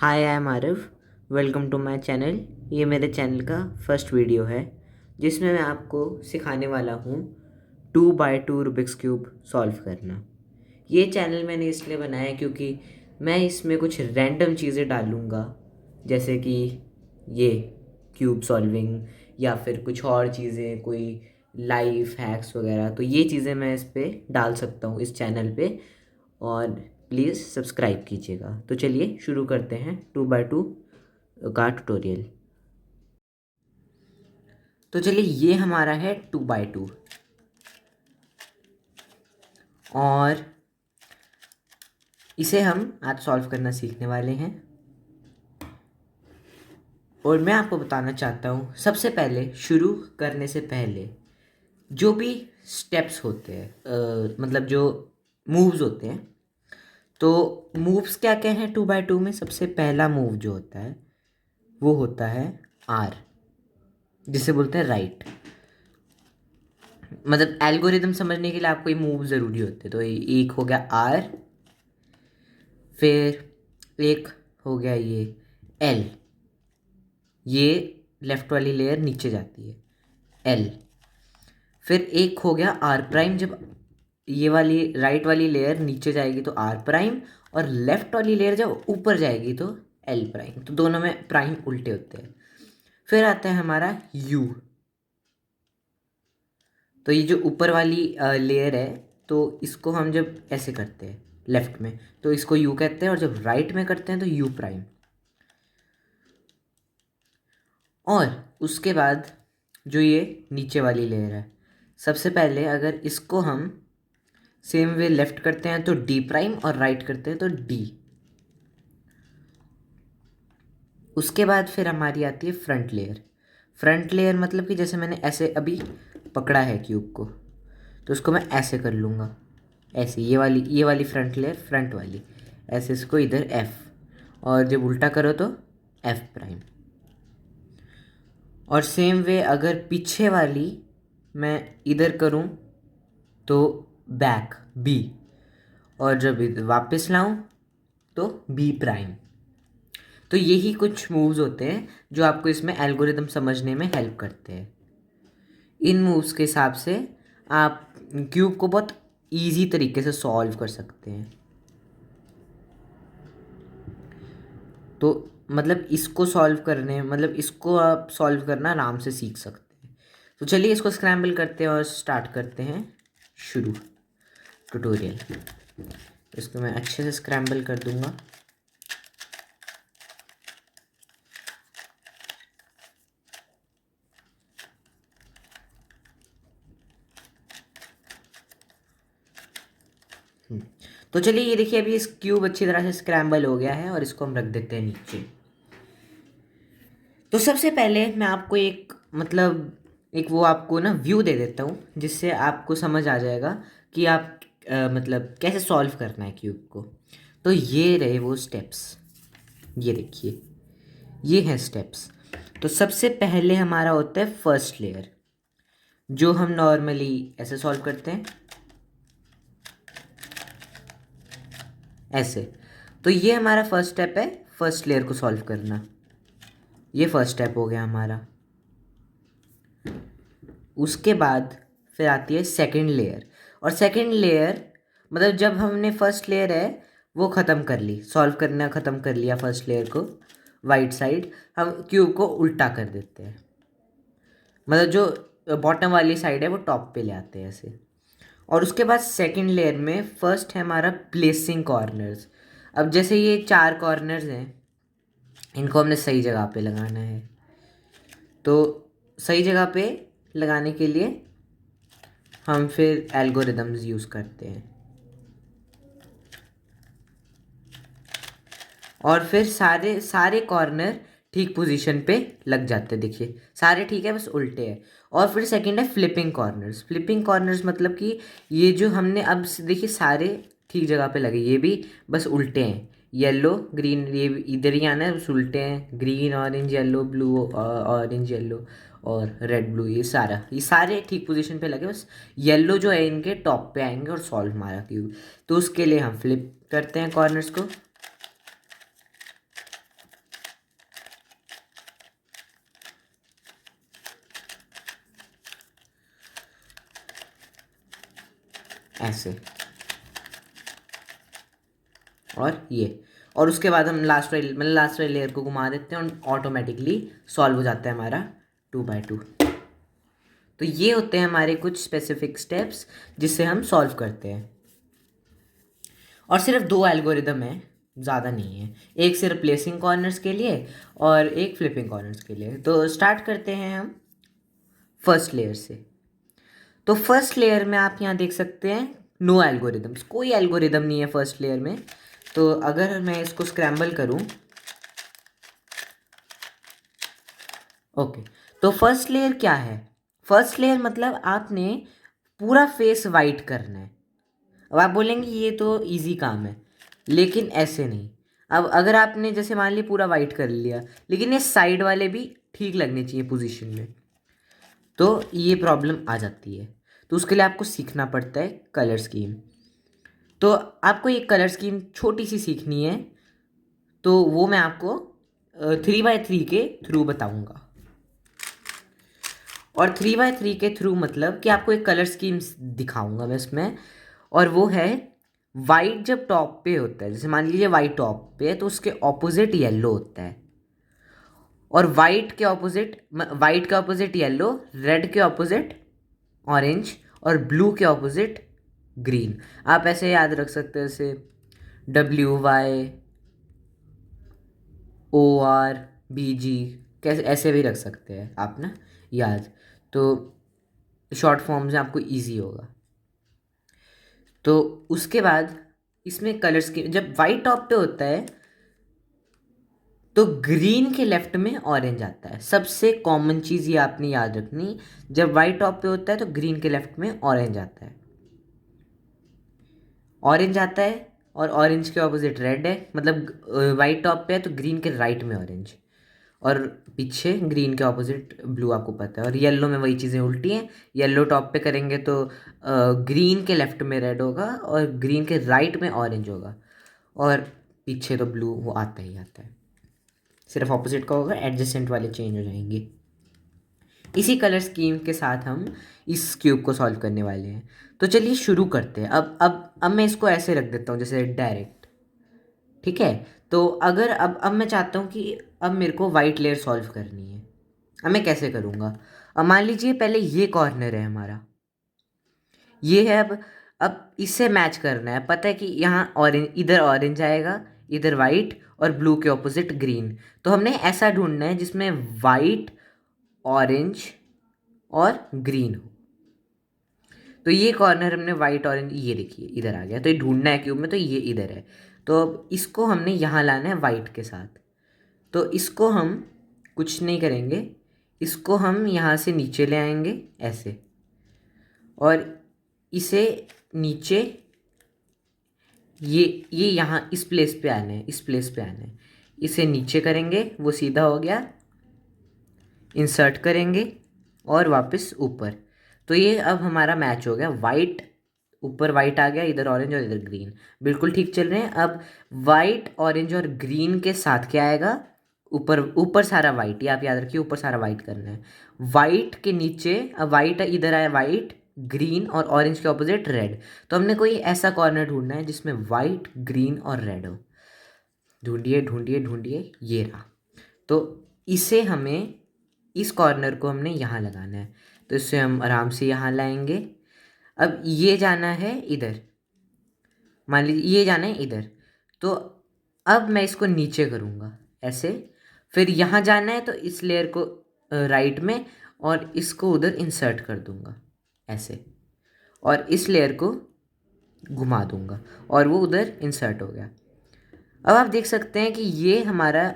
Hi I am Arif. Welcome to my channel. ये मेरे channel का फर्स्ट वीडियो है जिसमें मैं आपको सिखाने वाला हूँ 2x2 रुबिक्स क्यूब सॉल्व करना। ये चैनल मैंने इसलिए बनाया क्योंकि मैं इसमें कुछ रैंडम चीज़ें डालूँगा, जैसे कि ये क्यूब सॉल्विंग या फिर कुछ और चीज़ें, कोई लाइफ हैक्स वगैरह। तो ये चीज़ें मैं इस पे डाल सकता हूँ इस चैनल पे, और प्लीज़ सब्सक्राइब कीजिएगा। तो चलिए शुरू करते हैं 2x2 का ट्यूटोरियल। तो चलिए, ये हमारा है 2x2 और इसे हम आज सॉल्व करना सीखने वाले हैं। और मैं आपको बताना चाहता हूँ, सबसे पहले शुरू करने से पहले जो भी स्टेप्स होते हैं, मतलब जो मूव्स होते हैं, तो मूव्स क्या क्या हैं 2x2 में। सबसे पहला मूव जो होता है वो होता है आर, जिसे बोलते हैं राइट। मतलब एल्गोरिदम समझने के लिए आपको ये मूव ज़रूरी होते हैं। तो एक हो गया आर, फिर एक हो गया ये एल, ये लेफ्ट वाली लेयर नीचे जाती है एल। फिर एक हो गया आर प्राइम, जब ये वाली राइट वाली लेयर नीचे जाएगी तो आर प्राइम, और लेफ्ट वाली लेयर जब ऊपर जाएगी तो एल प्राइम। तो दोनों में प्राइम उल्टे होते हैं। फिर आता है हमारा यू। तो ये जो ऊपर वाली लेयर है, तो इसको हम जब ऐसे करते हैं लेफ्ट में तो इसको यू कहते हैं, और जब राइट में करते हैं तो यू प्राइम। और उसके बाद जो ये नीचे वाली लेयर है, सबसे पहले अगर इसको हम सेम वे लेफ्ट करते हैं तो डी प्राइम, और राइट करते हैं तो डी। उसके बाद फिर हमारी आती है फ्रंट लेयर। फ्रंट लेयर मतलब कि जैसे मैंने ऐसे अभी पकड़ा है क्यूब को, तो उसको मैं ऐसे कर लूँगा, ऐसे ये वाली फ्रंट लेयर, फ्रंट वाली ऐसे, इसको इधर एफ, और जब उल्टा करो तो एफ प्राइम। और सेम वे अगर पीछे वाली मैं इधर करूं तो बैक बी, और जब इधर वापस लाऊं तो बी प्राइम। तो यही कुछ मूव्स होते हैं जो आपको इसमें एल्गोरिदम समझने में हेल्प करते हैं। इन मूव्स के हिसाब से आप क्यूब को बहुत इजी तरीके से सॉल्व कर सकते हैं। तो मतलब इसको आप सॉल्व करना आराम से सीख सकते हैं। तो चलिए इसको स्क्रैम्बल करते हैं और स्टार्ट करते हैं शुरू ट्यूटोरियल। इसको मैं अच्छे से स्क्रैम्बल कर दूंगा। तो चलिए, ये देखिए अभी इस क्यूब अच्छी तरह से स्क्रैम्बल हो गया है, और इसको हम रख देते हैं नीचे। तो सबसे पहले मैं आपको एक वो आपको ना व्यू दे देता हूँ, जिससे आपको समझ आ जाएगा कि आप मतलब कैसे सॉल्व करना है क्यूब को। तो ये रहे वो स्टेप्स, ये देखिए ये हैं स्टेप्स। तो सबसे पहले हमारा होता है फर्स्ट लेयर, जो हम नॉर्मली ऐसे सॉल्व करते हैं, ऐसे। तो ये हमारा फर्स्ट स्टेप है, फर्स्ट लेयर को सॉल्व करना। ये फर्स्ट स्टेप हो गया हमारा। उसके बाद फिर आती है सेकंड लेयर। और सेकंड लेयर मतलब जब हमने फर्स्ट लेयर है वो ख़त्म कर ली, सॉल्व करना ख़त्म कर लिया फर्स्ट लेयर को, वाइट साइड, हम क्यूब को उल्टा कर देते हैं। मतलब जो बॉटम वाली साइड है वो टॉप पे ले आते हैं ऐसे। और उसके बाद सेकंड लेयर में फर्स्ट है हमारा प्लेसिंग कॉर्नर्स। अब जैसे ये 4 कॉर्नर्स हैं, इनको हमने सही जगह पे लगाना है। तो सही जगह पे लगाने के लिए हम फिर एल्गोरिदम्स यूज़ करते हैं, और फिर सारे सारे कॉर्नर ठीक पोजीशन पे लग जाते हैं। देखिए सारे ठीक है, बस उल्टे हैं। और फिर सेकंड है फ्लिपिंग कॉर्नर्स। फ्लिपिंग कॉर्नर्स मतलब कि ये जो हमने अब देखिए सारे ठीक जगह पे लगे, ये भी बस उल्टे हैं। येलो ग्रीन ये इधर ही आना है, बस उल्टे हैं। Green orange yellow blue, orange yellow और रेड ब्लू, ये सारे ठीक पोजीशन पे लगे, बस येलो जो है इनके टॉप पे आएंगे और सॉल्व हमारा क्यूब। तो उसके लिए हम फ्लिप करते हैं कॉर्नर्स को, ऐसे, और ये, और उसके बाद हम लास्ट वाली लेयर को घुमा देते हैं और ऑटोमेटिकली सॉल्व हो जाता है हमारा 2x2। तो ये होते हैं हमारे कुछ स्पेसिफिक स्टेप्स जिससे हम सॉल्व करते हैं। और सिर्फ 2 एल्गोरिदम है, ज़्यादा नहीं है, एक सिर्फ प्लेसिंग कॉर्नर्स के लिए और एक फ्लिपिंग कॉर्नर्स के लिए। तो स्टार्ट करते हैं हम फर्स्ट लेयर से। तो फर्स्ट लेयर में आप यहाँ देख सकते हैं नो एल्गोरिदम्स, कोई एल्गोरिदम नहीं है फर्स्ट लेयर में। तो अगर मैं इसको स्क्रैम्बल करूँ, ओके, तो फर्स्ट लेयर क्या है? फर्स्ट लेयर मतलब आपने पूरा फेस वाइट करना है। अब आप बोलेंगे ये तो इजी काम है, लेकिन ऐसे नहीं। अब अगर आपने जैसे मान ली पूरा वाइट कर लिया, लेकिन ये साइड वाले भी ठीक लगने चाहिए पोजीशन में, तो ये प्रॉब्लम आ जाती है। तो उसके लिए आपको सीखना पड़ता है कलर स्कीम। तो आपको ये कलर स्कीम छोटी सी सीखनी है, तो वो मैं आपको 3x3 के थ्रू बताऊंगा। और 3x3 के थ्रू मतलब कि आपको एक कलर स्कीम दिखाऊंगा मैं इसमें, और वो है वाइट जब टॉप पे होता है, जैसे मान लीजिए वाइट टॉप पे है तो उसके ऑपोजिट येलो होता है, और वाइट के ऑपोजिट येलो, रेड के ऑपोजिट ऑरेंज, और ब्लू के ऑपोजिट ग्रीन। आप ऐसे याद रख सकते हैं, जैसे WYORBG, कैसे ऐसे भी रख सकते हैं आप ना याद, तो शॉर्ट फॉर्म में आपको इजी होगा। तो उसके बाद इसमें कलर्स की, जब वाइट टॉप पे होता है तो ग्रीन के लेफ्ट में ऑरेंज आता है। सबसे कॉमन चीज़ ये आपने याद रखनी, जब वाइट टॉप पे होता है तो ग्रीन के लेफ्ट में ऑरेंज आता है, ऑरेंज आता है, और ऑरेंज के ऑपोजिट रेड है, मतलब वाइट टॉप पे है तो ग्रीन के राइट में ऑरेंज, और पीछे ग्रीन के ऑपोजिट ब्लू, आपको पता है। और येलो में वही चीज़ें उल्टी हैं, येलो टॉप पे करेंगे तो ग्रीन के लेफ्ट में रेड होगा और ग्रीन के राइट में ऑरेंज होगा, और पीछे तो ब्लू वो आता ही आता है, सिर्फ ऑपोजिट का होगा, एडजेसेंट वाले चेंज हो जाएंगे। इसी कलर स्कीम के साथ हम इस क्यूब को सॉल्व करने वाले हैं। तो चलिए शुरू करते हैं। अब मैं इसको ऐसे रख देता हूँ जैसे डायरेक्ट, ठीक है। तो अगर अब मैं चाहता हूँ कि अब मेरे को वाइट लेयर सॉल्व करनी है। अब मैं कैसे करूँगा? अब मान लीजिए पहले ये कॉर्नर है हमारा, ये है। अब इससे मैच करना है, पता है कि यहाँ ऑरेंज, इधर ऑरेंज आएगा, इधर वाइट, और ब्लू के ऑपोजिट ग्रीन। तो हमने ऐसा ढूंढना है जिसमें वाइट, ऑरेंज और ग्रीन हो। तो ये कॉर्नर हमने वाइट ऑरेंज, ये देखिए इधर आ गया, तो ये ढूंढना है क्यूब में, तो ये इधर है। तो अब इसको हमने यहाँ लाना है वाइट के साथ। तो इसको हम कुछ नहीं करेंगे, इसको हम यहाँ से नीचे ले आएंगे ऐसे, और इसे नीचे, ये यहाँ इस प्लेस पे आना है, इस प्लेस पे आना है, इसे नीचे करेंगे, वो सीधा हो गया, इंसर्ट करेंगे और वापस ऊपर। तो ये अब हमारा मैच हो गया, वाइट ऊपर वाइट आ गया, इधर ऑरेंज और इधर ग्रीन, बिल्कुल ठीक चल रहे हैं। अब वाइट, ऑरेंज और ग्रीन के साथ क्या आएगा? ऊपर, ऊपर सारा वाइट, ये आप याद रखिए, ऊपर सारा वाइट करना है। वाइट के नीचे, अब वाइट इधर आया, वाइट, ग्रीन और ऑरेंज के ऑपोजिट रेड। तो हमने कोई ऐसा कॉर्नर ढूंढना है जिसमें वाइट, ग्रीन और रेड हो। ढूंढिए ढूंढिए ढूंढिए, ये रहा। तो इसे हमें, इस कॉर्नर को हमने यहाँ लगाना है, तो इसे हम आराम से यहाँ लाएंगे। अब ये जाना है इधर, मान लीजिए ये जाना है इधर, तो अब मैं इसको नीचे करूँगा ऐसे, फिर यहाँ जाना है तो इस लेयर को राइट में, और इसको उधर इंसर्ट कर दूँगा ऐसे, और इस लेयर को घुमा दूँगा और वो उधर इंसर्ट हो गया। अब आप देख सकते हैं कि ये हमारा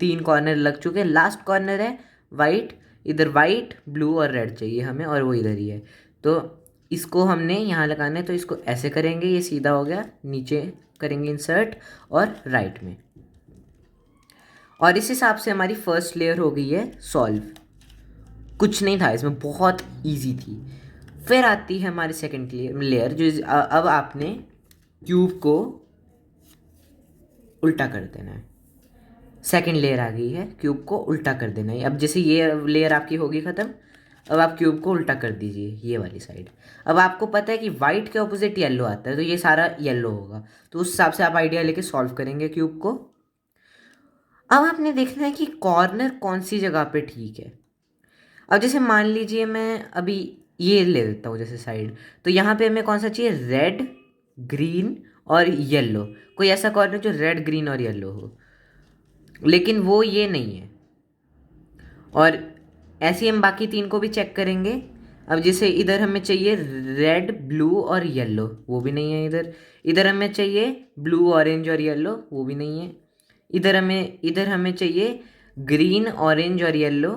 3 कॉर्नर लग चुके हैं। लास्ट कॉर्नर है वाइट, इधर वाइट, ब्लू और रेड चाहिए हमें, और वो इधर ही है। तो इसको हमने यहाँ लगाना है, तो इसको ऐसे करेंगे, ये सीधा हो गया, नीचे करेंगे इंसर्ट और राइट में, और इस हिसाब से हमारी फर्स्ट लेयर हो गई है सॉल्व। कुछ नहीं था इसमें, बहुत ईजी थी। फिर आती है हमारी सेकेंड लेयर, जो अब आपने क्यूब को उल्टा कर देना है। सेकेंड लेयर आ गई है, क्यूब को उल्टा कर देना है। अब जैसे ये लेयर आपकी होगी ख़त्म, अब आप क्यूब को उल्टा कर दीजिए ये वाली साइड। अब आपको पता है कि वाइट के ऑपोजिट येलो आता है, तो ये सारा येलो होगा, तो उस हिसाब से आप आइडिया लेके सॉल्व करेंगे क्यूब को। अब आपने देखना है कि कॉर्नर कौन सी जगह पे ठीक है। अब जैसे मान लीजिए मैं अभी ये ले लेता हूँ जैसे साइड, तो यहाँ पे हमें कौन सा चाहिए, रेड, ग्रीन और येलो। कोई ऐसा कॉर्नर जो रेड, ग्रीन और येलो हो, लेकिन वो ये नहीं है। और ऐसे ही हम बाकी तीन को भी चेक करेंगे। अब जैसे इधर हमें चाहिए रेड, ब्लू और येलो, वो भी नहीं है इधर। इधर हमें चाहिए ब्लू, ऑरेंज और येलो, वो भी नहीं है। इधर हमें चाहिए ग्रीन, ऑरेंज और येलो,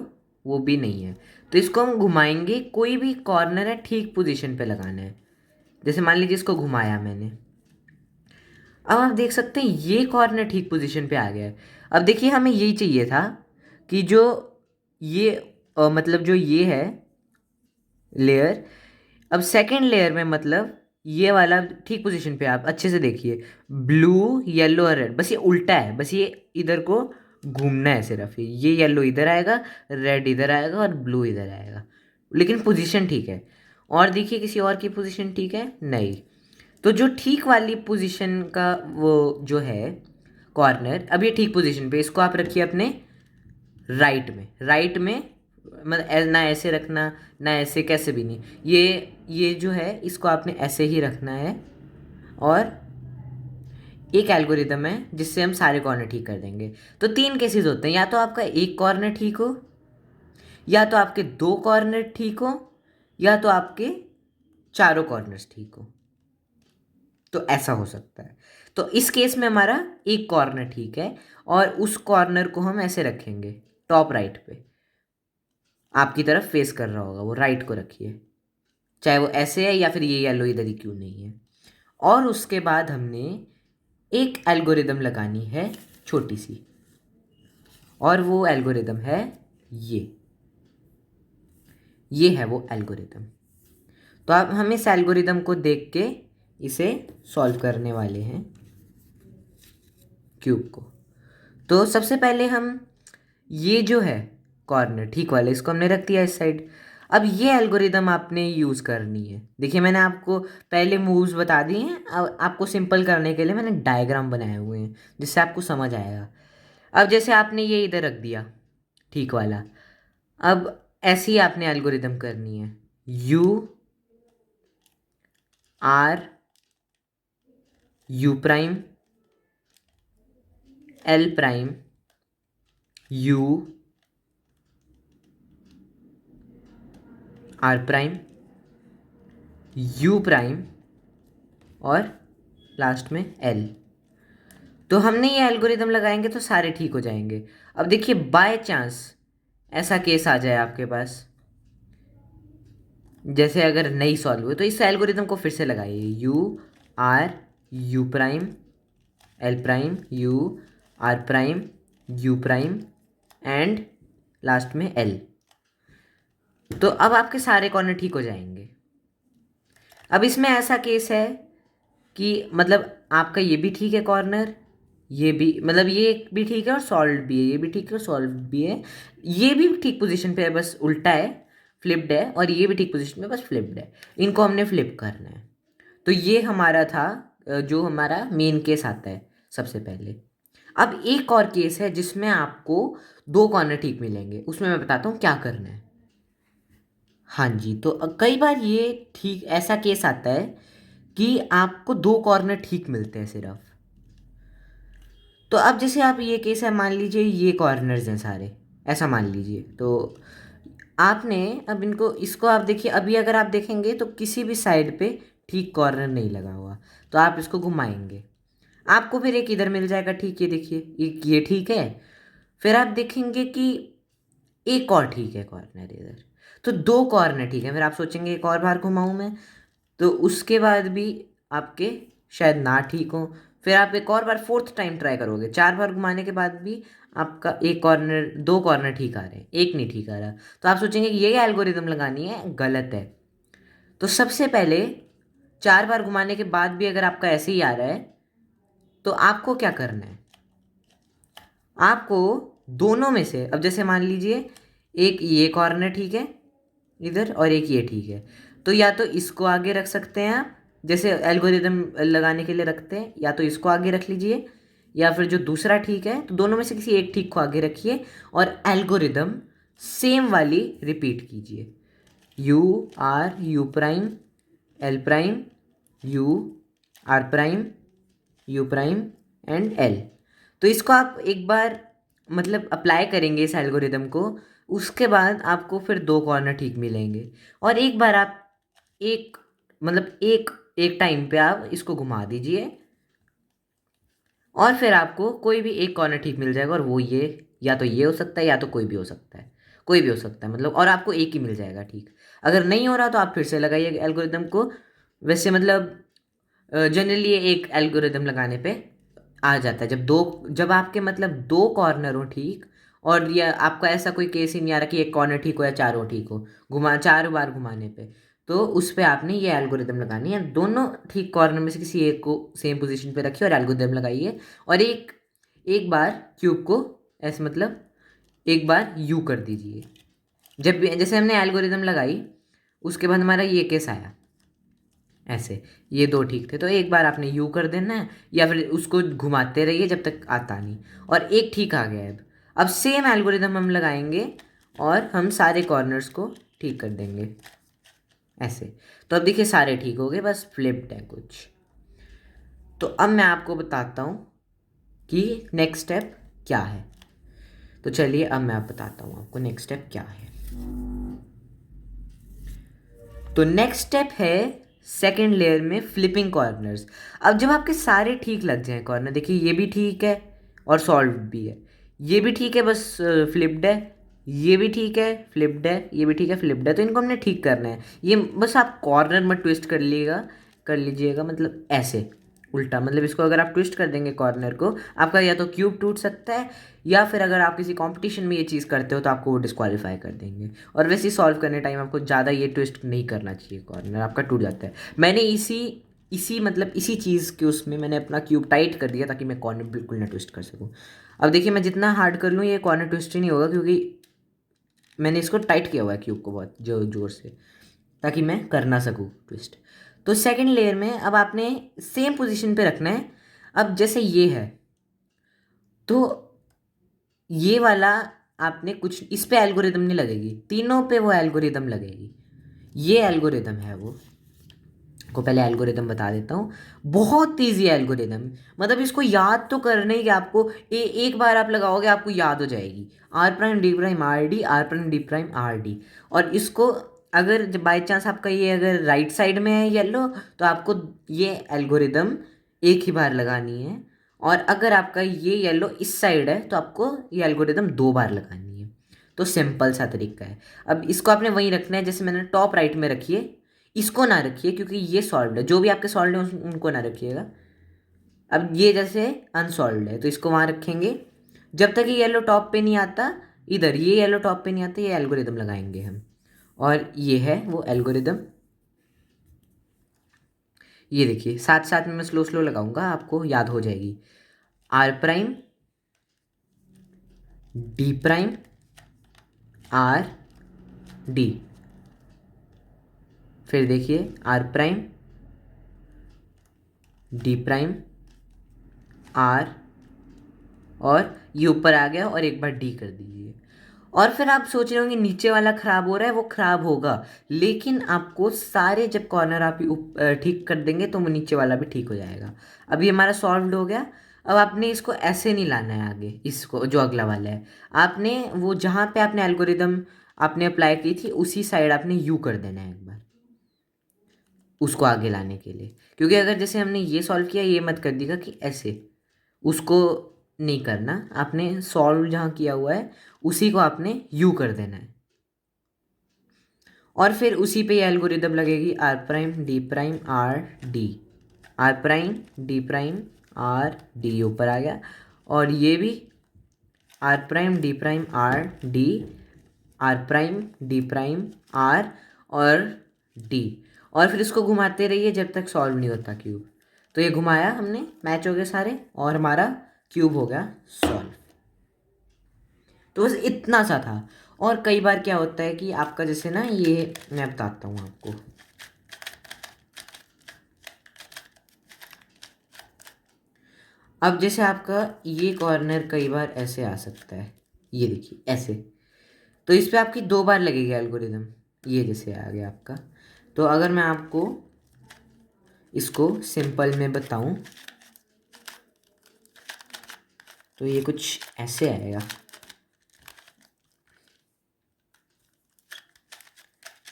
वो भी नहीं है। तो इसको हम घुमाएंगे, कोई भी कॉर्नर है ठीक पोजीशन पे लगाना है। जैसे मान लीजिए इसको घुमाया मैंने, अब आप देख सकते हैं ये कॉर्नर ठीक पोजीशन पे आ गया है। अब देखिए हमें यही चाहिए था कि जो ये मतलब जो ये है लेयर, अब सेकंड लेयर में मतलब ये वाला ठीक पोजीशन पे, आप अच्छे से देखिए, ब्लू, येलो और रेड, बस ये उल्टा है, बस ये इधर को घूमना है सिर्फ। ये येलो इधर आएगा, रेड इधर आएगा और ब्लू इधर आएगा, लेकिन पोजीशन ठीक है। और देखिए किसी और की पोजीशन ठीक है नहीं। तो जो ठीक वाली पोजीशन का वो जो है कॉर्नर, अब ये ठीक पोजीशन पे, इसको आप रखिए अपने राइट में मतलब ना ऐसे रखना ना ऐसे, कैसे भी नहीं। ये जो है इसको आपने ऐसे ही रखना है। और एक एल्गोरिदम है जिससे हम सारे कॉर्नर ठीक कर देंगे। तो तीन केसेस होते हैं, या तो आपका एक कॉर्नर ठीक हो, या तो आपके दो कॉर्नर ठीक हो, या तो आपके चारों कॉर्नर्स ठीक हो। तो ऐसा हो सकता है। तो इस केस में हमारा एक कॉर्नर ठीक है, और उस कॉर्नर को हम ऐसे रखेंगे टॉप राइट पे, आपकी तरफ फेस कर रहा होगा, वो राइट को रखिए, चाहे वो ऐसे है या फिर ये येलो इधर ही क्यों नहीं है। और उसके बाद हमने एक एल्गोरिदम लगानी है छोटी सी, और वो एल्गोरिदम है ये है वो एल्गोरिदम। तो अब हम इस एल्गोरिदम को देख के इसे सॉल्व करने वाले हैं क्यूब को। तो सबसे पहले हम ये जो है कॉर्नर ठीक वाला, इसको हमने रख दिया इस साइड। अब ये एल्गोरिदम आपने यूज़ करनी है। देखिए मैंने आपको पहले मूव्स बता दिए हैं, अब आपको सिंपल करने के लिए मैंने डायग्राम बनाए हुए हैं जिससे आपको समझ आएगा। अब जैसे आपने ये इधर रख दिया ठीक वाला, अब ऐसे ही आपने एल्गोरिदम करनी है, U R U prime L prime U R prime U prime और लास्ट में एल। तो हमने ये एल्गोरिदम लगाएंगे तो सारे ठीक हो जाएंगे। अब देखिए बाय चांस ऐसा केस आ जाए आपके पास, जैसे अगर नहीं सॉल्व हुए, तो इस एल्गोरिदम को फिर से लगाइए, U R U prime L prime U R prime U prime and last में एल। तो अब आपके सारे कॉर्नर ठीक हो जाएंगे। अब इसमें ऐसा केस है कि मतलब आपका ये भी ठीक है कॉर्नर, ये भी मतलब ये भी ठीक है और सॉल्व भी है, ये भी ठीक है और सॉल्व भी है, ये भी ठीक पोजीशन पे है बस उल्टा है, फ्लिप्ड है, और ये भी ठीक पोजीशन पे बस फ्लिप्ड है। इनको हमने फ्लिप करना है। तो ये हमारा था जो हमारा मेन केस आता है सबसे पहले। अब एक और केस है जिसमें आपको दो कॉर्नर ठीक मिलेंगे, उसमें मैं बताता हूँ क्या करना है। हाँ जी, तो कई बार ये ठीक ऐसा केस आता है कि आपको दो कॉर्नर ठीक मिलते हैं सिर्फ। तो अब जैसे आप ये केस है, मान लीजिए ये कॉर्नर्स हैं सारे, ऐसा मान लीजिए। तो आपने अब इनको इसको आप देखिए, अभी अगर आप देखेंगे तो किसी भी साइड पे ठीक कॉर्नर नहीं लगा हुआ। तो आप इसको घुमाएंगे, आपको फिर एक इधर मिल जाएगा ठीक, ये देखिए एक ये ठीक है। फिर आप देखेंगे कि एक और ठीक है कॉर्नर इधर, तो दो कॉर्नर ठीक है। फिर आप सोचेंगे एक और बार घुमाऊँ मैं, तो उसके बाद भी आपके शायद ना ठीक हो। फिर आप एक और बार फोर्थ टाइम ट्राई करोगे, चार बार घुमाने के बाद भी आपका एक कॉर्नर दो कॉर्नर ठीक आ रहे हैं, एक नहीं ठीक आ रहा। तो आप सोचेंगे कि ये एल्गोरिदम लगानी है, गलत है। तो सबसे पहले चार बार घुमाने के बाद भी अगर आपका ऐसे ही आ रहा है, तो आपको क्या करना है, आपको दोनों में से, अब जैसे मान लीजिए एक ये कॉर्नर ठीक है, इधर और एक ये ठीक है। तो या तो इसको आगे रख सकते हैं आप, जैसे एल्गोरिदम लगाने के लिए रखते हैं, या तो इसको आगे रख लीजिए, या फिर जो दूसरा ठीक है, तो दोनों में से किसी एक ठीक को आगे रखिए और एल्गोरिदम सेम वाली रिपीट कीजिए। U R U prime L prime U R prime U prime and L. तो इसको आप एक बार मतलब अप्लाई करेंगे इस एल्गोरिदम को, उसके बाद आपको फिर दो कॉर्नर ठीक मिलेंगे। और एक बार आप एक मतलब एक एक टाइम पे आप इसको घुमा दीजिए और फिर आपको कोई भी एक कॉर्नर ठीक मिल जाएगा, और वो ये या तो ये हो सकता है या तो कोई भी हो सकता है, कोई भी हो सकता है मतलब, और आपको एक ही मिल जाएगा ठीक। अगर नहीं हो रहा तो आप फिर से लगाइए एल्गोरिदम को। वैसे मतलब जनरली ये एक एल्गोरिदम लगाने पे आ जाता है, जब आपके मतलब दो कॉर्नर हो ठीक, और ये आपका ऐसा कोई केस ही नहीं आ रहा कि एक कॉर्नर ठीक हो या चारों ठीक हो, घुमा चारों बार घुमाने पे, तो उस पे आपने ये एल्गोरिदम लगानी है। दोनों ठीक कॉर्नर में से किसी एक को सेम पोजीशन पे रखिए और एल्गोरिदम लगाइए, और एक एक बार क्यूब को ऐसे मतलब एक बार यू कर दीजिए। जब भी जैसे हमने एल्गोरिदम लगाई उसके बाद हमारा ये केस आया ऐसे, ये दो ठीक थे, तो एक बार आपने यू कर देना है, या फिर उसको घुमाते रहिए जब तक आता नहीं, और एक ठीक आ गया है। अब सेम एल्गोरिदम हम लगाएंगे और हम सारे कॉर्नर्स को ठीक कर देंगे ऐसे। तो अब देखिए सारे ठीक हो गए, बस फ्लिप्ड है कुछ। तो अब मैं आपको बताता हूँ कि नेक्स्ट स्टेप क्या है। तो चलिए अब मैं आप बताता हूँ आपको नेक्स्ट स्टेप क्या है। तो नेक्स्ट स्टेप है सेकेंड लेयर में फ्लिपिंग कॉर्नर्स। अब जब आपके सारे ठीक लग जाएं कॉर्नर, देखिए ये भी ठीक है और सॉल्व भी है, ये भी ठीक है बस फ्लिप्ड है, ये भी ठीक है फ्लिप्ड है, ये भी ठीक है फ्लिप्ड है, तो इनको हमने ठीक करना है। ये बस आप कॉर्नर मत ट्विस्ट कर लीजिएगा मतलब ऐसे उल्टा, मतलब इसको अगर आप ट्विस्ट कर देंगे कॉर्नर को, आपका या तो क्यूब टूट सकता है, या फिर अगर आप किसी कंपटीशन में ये चीज़ करते हो तो आपको वो डिस्क्वालीफाई कर देंगे। और वैसे ही सॉल्व करने टाइम आपको ज़्यादा ये ट्विस्ट नहीं करना चाहिए, कॉर्नर आपका टूट जाता है। मैंने इसी इसी मतलब इसी चीज़ के उसमें मैंने अपना क्यूब टाइट कर दिया ताकि मैं कॉर्नर बिल्कुल ना ट्विस्ट कर सकूँ। अब देखिए मैं जितना हार्ड कर लूँ ये कॉर्नर ट्विस्ट ही नहीं होगा, क्योंकि मैंने इसको टाइट किया हुआ है क्यूब को बहुत जोर से, ताकि मैं कर ना सकूँ ट्विस्ट। तो सेकंड लेयर में अब आपने सेम पोजीशन पे रखना है। अब जैसे ये है, तो ये वाला आपने कुछ इस पे एल्गोरिदम नहीं लगेगी, तीनों पे वो एल्गोरिदम लगेगी। ये एल्गोरिदम है वो, को पहले एल्गोरिदम बता देता हूँ। बहुत ईजी एल्गोरिदम, मतलब इसको याद तो करना ही कि आपको एक बार आप लगाओगे आपको याद हो जाएगी। R prime D prime R D, R prime D prime R D. और इसको अगर बाई चांस आपका ये अगर राइट साइड में है येलो, तो आपको ये एल्गोरिदम एक ही बार लगानी है, और अगर आपका ये येलो इस साइड है तो आपको ये एल्गोरिदम दो बार लगानी है। तो सिंपल सा तरीका है। अब इसको आपने वहीं रखना है, जैसे मैंने टॉप राइट में रखिए, इसको ना रखिए क्योंकि ये सॉल्व्ड है, जो भी आपके सॉल्व्ड है उनको ना रखिएगा। अब ये जैसे अनसॉल्व्ड है तो इसको वहाँ रखेंगे, जब तक ये येलो टॉप पे नहीं आता, इधर ये येलो टॉप पे नहीं आता, ये एल्गोरिदम लगाएंगे हम। और ये है वो एल्गोरिदम, ये देखिए साथ साथ में मैं स्लो स्लो लगाऊंगा, आपको याद हो जाएगी। R prime D prime R D, फिर देखिए R prime D prime R, और ये ऊपर आ गया और एक बार डी कर दीजिए। और फिर आप सोच रहे होंगे नीचे वाला खराब हो रहा है, वो खराब होगा, लेकिन आपको सारे जब कॉर्नर आप ठीक कर देंगे तो वो नीचे वाला भी ठीक हो जाएगा। अभी हमारा सॉल्व्ड हो गया। अब आपने इसको ऐसे नहीं लाना है आगे, इसको जो अगला वाला है आपने वो जहाँ पे आपने एल्गोरिदम आपने अप्लाई की थी उसी साइड आपने यू कर देना है एक बार, उसको आगे लाने के लिए। क्योंकि अगर जैसे हमने ये सॉल्व किया, ये मत कर देगा कि ऐसे, उसको नहीं करना, आपने सॉल्व जहाँ किया हुआ है उसी को आपने यू कर देना है, और फिर उसी पे ये एल्गोरिदम लगेगी R prime D prime R D, R prime D prime R D ऊपर आ गया, और ये भी R prime D prime R D, R prime D prime R और डी। और फिर इसको घुमाते रहिए जब तक सॉल्व नहीं होता क्यूब। तो ये घुमाया हमने, मैच हो गए सारे, और हमारा क्यूब हो गया सॉल्व। तो बस इतना सा था। और कई बार क्या होता है कि आपका जैसे ना, ये मैं बताता हूँ आपको। अब जैसे आपका ये कॉर्नर कई बार ऐसे आ सकता है, ये देखिए ऐसे, तो इस पे आपकी 2 बार लगेगी एल्गोरिदम। ये जैसे आ गया आपका। तो अगर मैं आपको इसको सिंपल में बताऊं तो ये कुछ ऐसे आएगा।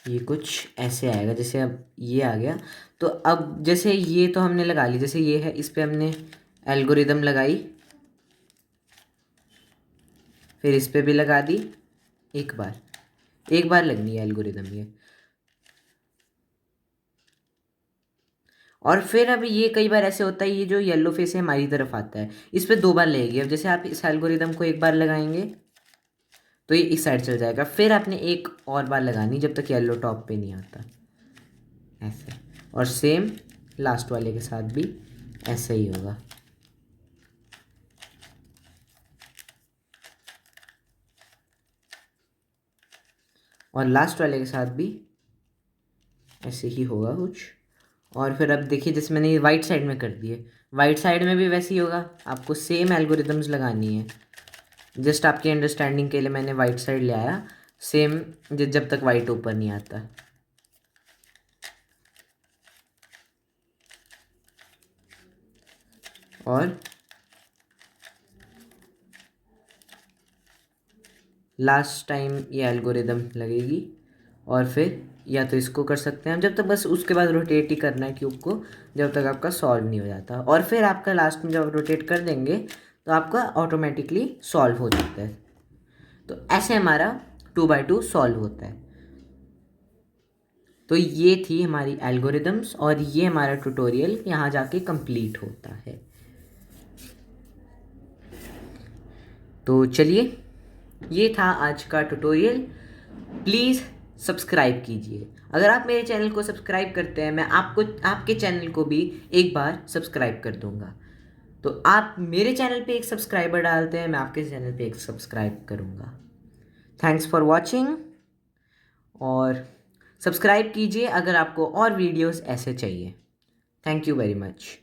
ये कुछ ऐसे आएगा, जैसे अब ये आ गया। तो अब जैसे ये तो हमने लगा ली, जैसे ये है, इस पे हमने एल्गोरिदम लगाई, फिर इस पे भी लगा दी। एक बार लगनी है एल्गोरिदम ये। और फिर अब ये कई बार ऐसे होता है, ये जो येलो फेस है हमारी तरफ आता है, इस पे 2 बार लगेगी। अब जैसे आप इस एल्गोरिदम को एक बार लगाएंगे तो ये इस साइड चल जाएगा, फिर आपने एक और बार लगानी जब तक येलो टॉप पे नहीं आता, ऐसे। और सेम लास्ट वाले के साथ भी ऐसे ही होगा। और लास्ट वाले के साथ भी ऐसे ही होगा कुछ। और फिर अब देखिए, जैसे मैंने ये वाइट साइड में कर दिए, वाइट साइड में भी वैसे ही होगा। आपको सेम एल्गोरिदम्स लगानी है। जस्ट आपकी अंडरस्टैंडिंग के लिए मैंने वाइट साइड ले आया, सेम जब तक वाइट ऊपर नहीं आता। और लास्ट टाइम ये एल्गोरिदम लगेगी। और फिर या तो इसको कर सकते हैं हम, जब तक बस उसके बाद रोटेट ही करना है क्यूब को, जब तक आपका सॉल्व नहीं हो जाता। और फिर आपका लास्ट में जब रोटेट कर देंगे तो आपका ऑटोमेटिकली सॉल्व हो जाता है। तो ऐसे हमारा 2x2 सॉल्व होता है। तो ये थी हमारी एल्गोरिदम्स, और ये हमारा ट्यूटोरियल यहाँ जाके कंप्लीट होता है। तो चलिए, ये था आज का ट्यूटोरियल। प्लीज़ सब्सक्राइब कीजिए। अगर आप मेरे चैनल को सब्सक्राइब करते हैं, मैं आपको आपके चैनल को भी एक बार सब्सक्राइब कर दूंगा। तो आप मेरे चैनल पे एक सब्सक्राइबर डालते हैं, मैं आपके चैनल पे एक सब्सक्राइब करूंगा। Thanks for watching. और सब्सक्राइब कीजिए अगर आपको और वीडियोस ऐसे चाहिए। Thank you very much.